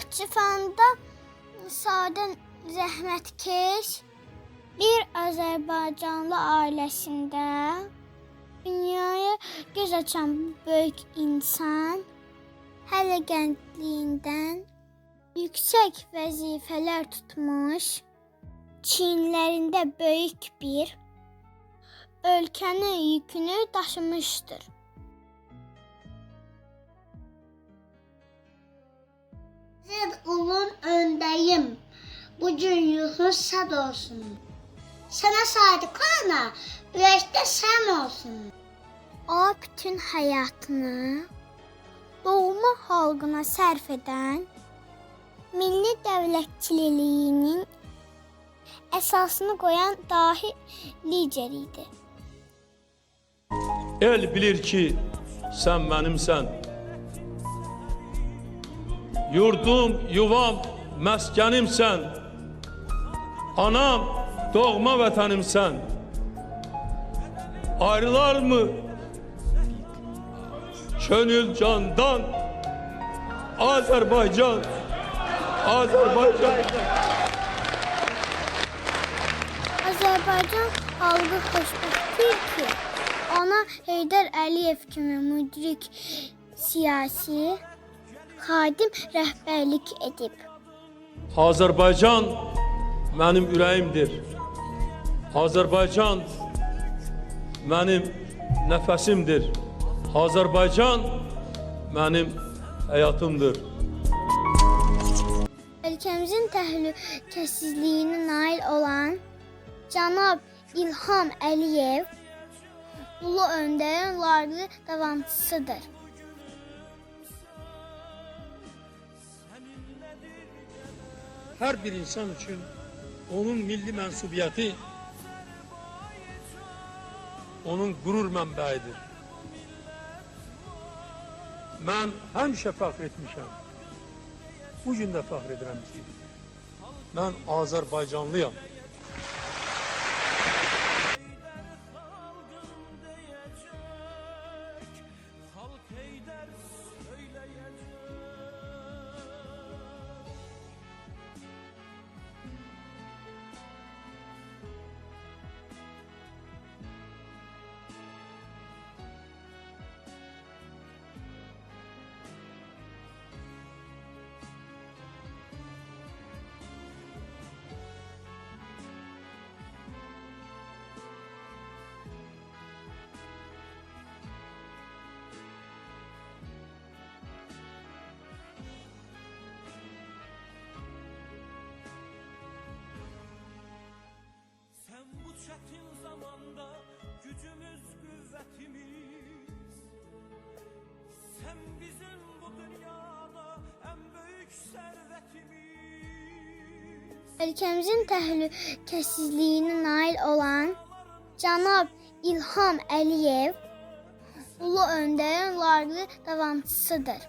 Naxçıvanda sadə zəhmətkeş bir Azərbaycanlı ailəsində dünyaya göz açan bu böyük insan hələ gəncliyindən yüksək vəzifələr tutmuş, çiyinlərində böyük bir ölkənin yükünü daşımışdır. Sizin ulun öndəyim, bugün yuxun sad olsun. Sənə sadiq ana, ürəkdə sən olsun. O bütün həyatını doğma xalqına sərf edən, milli dövlətçiliyinin əsasını qoyan dahi lider idi. El bilir ki, sən mənimsən. Yurdum, yuvam, məskənimsən. Anam, doğma vətənimsən. Ayrılar mı könül candan? Azərbaycan, Azərbaycan. Azərbaycan xalqı xoşbəxtdir ki, ona Heydər Əliyev kimi müdrik siyasi xadim rəhbərlik edib. Azərbaycan mənim ürəyimdir. Azərbaycan mənim nəfəsimdir. Azərbaycan mənim həyatımdır. Ölkəmizin təhlükəsizliyinə nail olan cənab İlham Əliyev ulu öndərin layıqlı davamçısıdır. Hər bir insan üçün onun milli mənsubiyyəti onun qürur mənbəyidir. Mən həmişə fəxr etmişəm. Bugün də fəxr edirəm ki, mən Azərbaycanlıyam. Bu çətin zamanda gücümüz, qüvvətimiz. Sən bizim bu dünyada ən böyük sərvətimiz. Ölkəmizin təhlükəsizliyinə nail olan cənab İlham Əliyev ulu öndərin layıqlı davamçısıdır.